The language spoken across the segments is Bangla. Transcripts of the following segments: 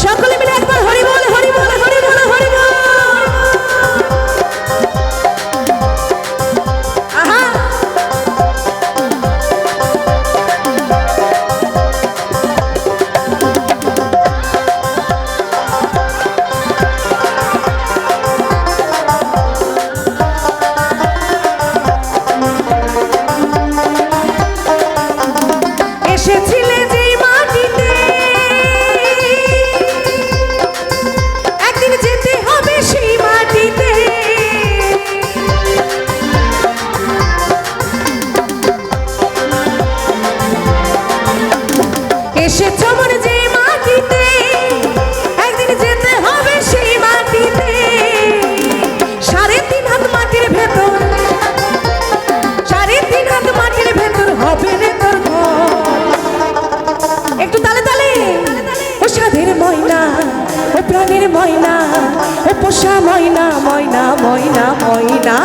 সকলে মিলে একবার হরি বল হরি বল হরি বল হরি বল। আহা এসেছিলে যে মাটিতে একদিন যেতে হবে সেই মাটিতে। এসেছ মন যে মাটিতে একদিন যেতে হবে সেই মাটিতে। 3.5 হাত মাটির ভেতর 3.5 হাত মাটির ভেতর হবে রে তোর ঘর। একটু তালে তালে। ও সাধের ময়না ও প্রাণের ময়না ও পোষা ময়না ময়না ময়না ময়না।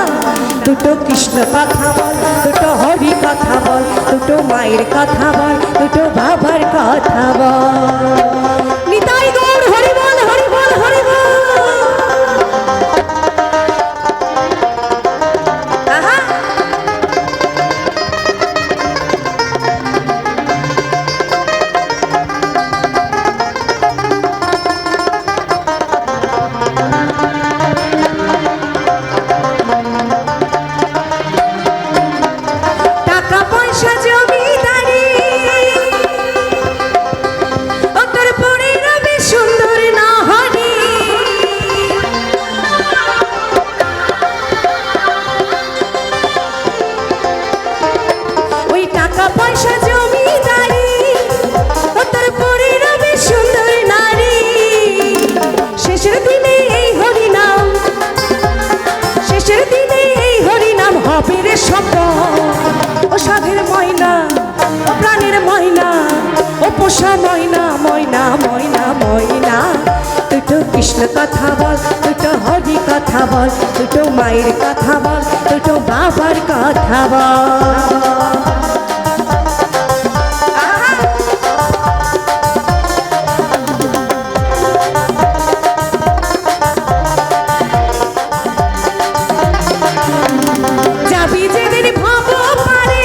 দুটো কৃষ্ণ কথা বল দুটো হরি কথা বল দুটো মায়ের কথা বল দুটো বাবার কথা বল। নিতাই গৌর হরি বল হরি বল হরি বল। আহা টাকা পয়সা জমিদারি ও তোর পরে রবে সুন্দর না হরি। ওই টাকা পয়সা জমিদারি ও তোর পরে রবে সুন্দর নারী। শেষের দিনে এই হরি নাম শেষের দিনে এই হরি নাম হবে রে সফল। ও সাধের ময়না ও প্রাণের ময়না ও পোষা ময়না ময়না ময়না ময়না। দুটো কৃষ্ণ কথা বল দুটো হরি কথা বল দুটো মায়ের কথা বল দুটো বাবার কথা বল। যাবি যেদিন ভাব পারে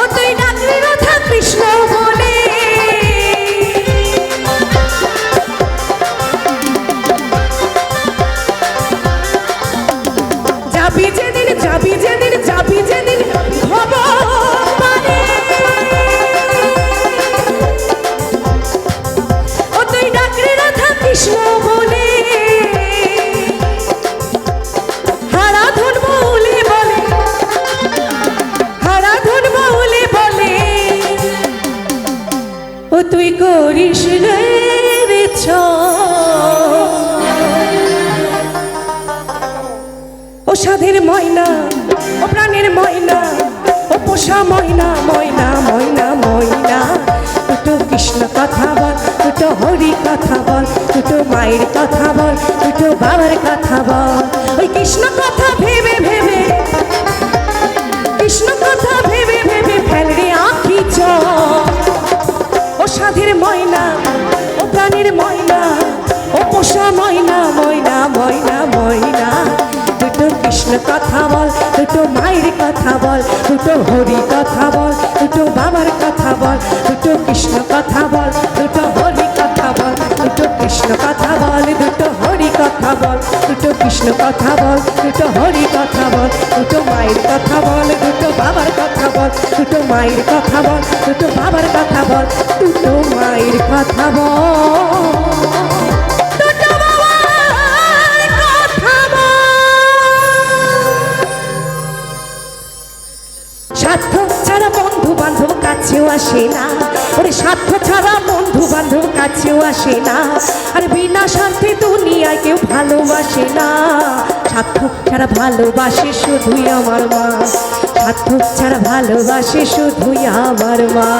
ও তুই ডাকলি রাধা কৃষ্ণ বলে। যাবি যেদিন যাবি যেদিন যাবি যেদিন ভাব পারে ও তুই ডাকলি রাধা কৃষ্ণ বলে। ও তুই করিস রে ও সাধের ময়না ও প্রাণের ময়না ও পোষা ময়না ময়না ময়না ময়না। দুটো কৃষ্ণ কথা বল দুটো হরি কথা বল দুটো মায়ের কথা বল দুটো বাবার কথা বল। ওই কৃষ্ণ কথা ভেবে ভেবে কৃষ্ণ কথা ভেবে ভেবে ফেল রে আঁখি চল। ও সাধের ময়না ও প্রাণের ময়না ও পোষা ময়না ময়না ময়না ময়না। দুটো কৃষ্ণ কথা বল দুটো মায়ের কথা বল দুটো হরি কথা বল দুটো বাবার কথা বল। দুটো কৃষ্ণ কথা বল দুটো হরি কথা বল দুটো কৃষ্ণ কথা বল দুটো হরি কথা বল দুটো কৃষ্ণ কথা বল দুটো হরি কথা বল দুটো মায়ের কথা বল দুটো বাবার কথা বল দুটো মায়ের কথা বল দুটো বাবার কথা বল দুটো মায়ের কথা বল। স্বার্থ ছাড়া বন্ধু বান্ধব কাছেও আসে না ওরে স্বার্থ ছাড়া বন্ধু বান্ধব কাছেও আসে না। আর বিনা স্বার্থে দুনিয়ায় কেউ ভালোবাসে না। স্বার্থ ছাড়া ভালোবাসে শুধুই আমার মা স্বার্থ ছাড়া ভালোবাসে শুধুই আমার মা।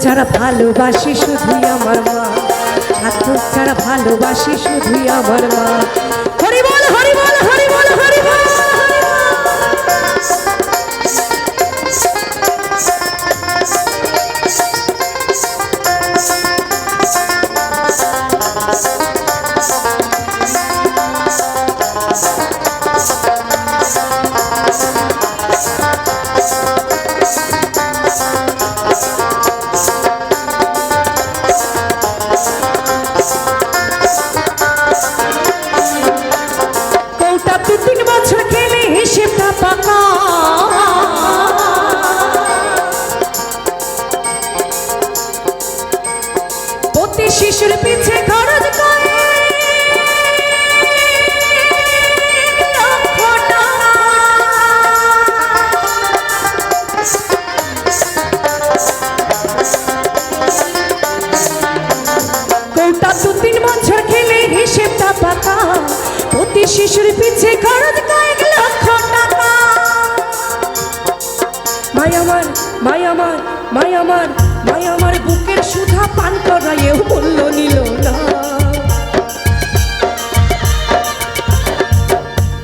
ছাড়া ভালোবাসে শুধুই আমার মা, সার্থক ছাড়া ভালোবাসে শুধুই আমার মা। হরি বল হরি বল হরি বল হরি বল। শিশুর পিছে খরচ করে কৌটা 2-3 বছর খেলে হিসেবটা পাকা, প্রতি শিশুর পিছে খরচ করে 1 লক্ষ টাকা। মাই আমার মাই আমার মাই আমার মাই আমার বুকের সুধা পান করায়েও মূল্য নিল না,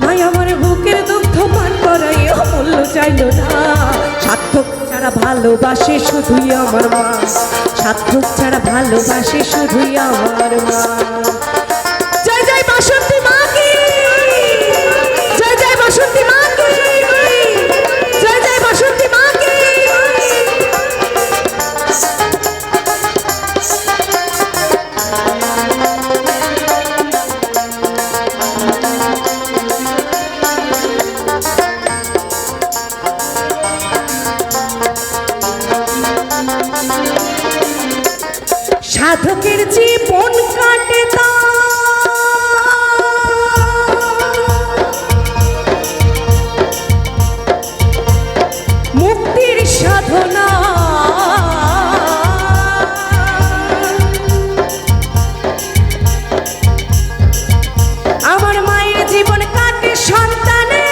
মাই আমার বুকের দুঃখ পান করায়েও মূল্য চাইল না। সার্থক ছাড়া ভালোবাসে শুধুই আমার মা, সার্থক ছাড়া ভালোবাসে শুধুই আমার মা। জয় জয় বাসন্তী মা কি, জয় জয় বাসন্তী মা কি, জয় জয় বাসন্তী মা কি। সাধকের জীবন কাটে তা মুক্তির সাধনা, আমার মায়ের জীবন কাটে সন্তানে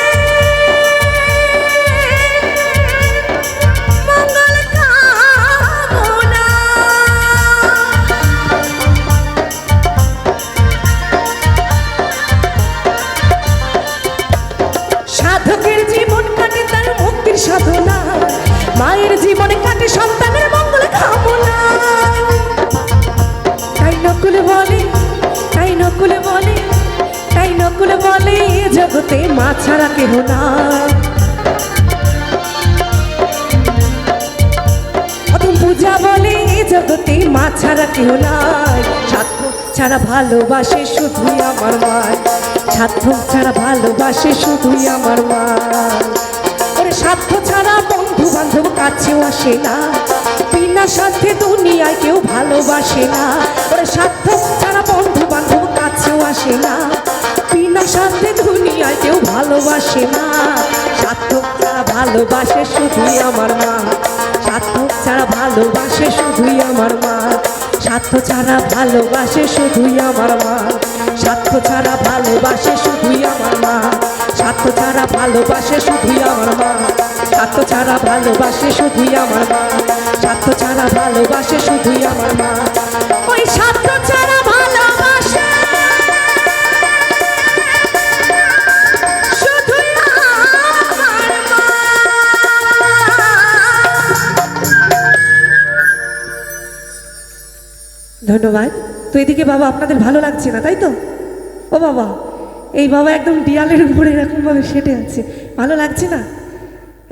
মঙ্গল কামনা। সাধকের জীবন কাটে তার মুক্তির সাধনা, মায়ের জীবনে কাটে সন্তানের মঙ্গল কামনা। তাই নকুল বলে, তাই নকুল বলে, তাই নকুল বলে এ জগতে মা ছাড়া কেহ না। অধম পূজা বলে এ জগতে মা ছাড়া কেহ নাই। সার্থক ছাড়া ভালোবাসে শুধুই আমার মা, সার্থক ছাড়া ভালোবাসে শুধুই আমার মা। ওরে স্বার্থ ছাড়া বন্ধু বান্ধব কাছেও আসে না, বিনা স্বার্থে দুনিয়ায় কেউ ভালোবাসে না। ওরে স্বার্থ ছাড়া বন্ধু বান্ধব কাছেও আসে না, বিনা স্বার্থে দুনিয়ায় কেউ ভালোবাসে না। সার্থক ছাড়া ভালোবাসে শুধুই আমার মা, সার্থক ছাড়া ভালোবাসে শুধুই আমার মা। স্বার্থ ছাড়া ভালোবাসে শুধুই আমার মা, স্বার্থ ছাড়া ভালোবাসে শুধুই আমার মা, স্বার্থ ছাড়া ভালোবাসে শুধুই আমার মা, স্বার্থ ছাড়া ভালোবাসে শুধুই আমার মা, স্বার্থ ছাড়া ভালোবাসে শুধুই আমার মা। ওই স্বার্থ ছাড়া ভালোবাসে শুধুই আমার মা। ধন্যবাদ। তো এদিকে বাবা আপনাদের ভালো লাগছে না তাই তো? ও বাবা, এই বাবা একদম ডিয়ালের উপরে এরকমভাবে সেটে আছে, ভালো লাগছে না?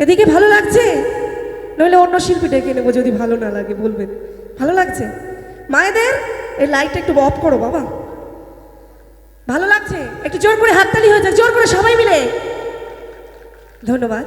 এদিকে ভালো লাগছে? নইলে অন্য শিল্পী ডেকে নেবো যদি ভালো না লাগে বলবেন। ভালো লাগছে? মায়েদের এই লাইটটা একটু অফ করো বাবা। ভালো লাগছে? একটু জোর করে হাততালি হয়ে যাক, জোর করে সবাই মিলে। ধন্যবাদ।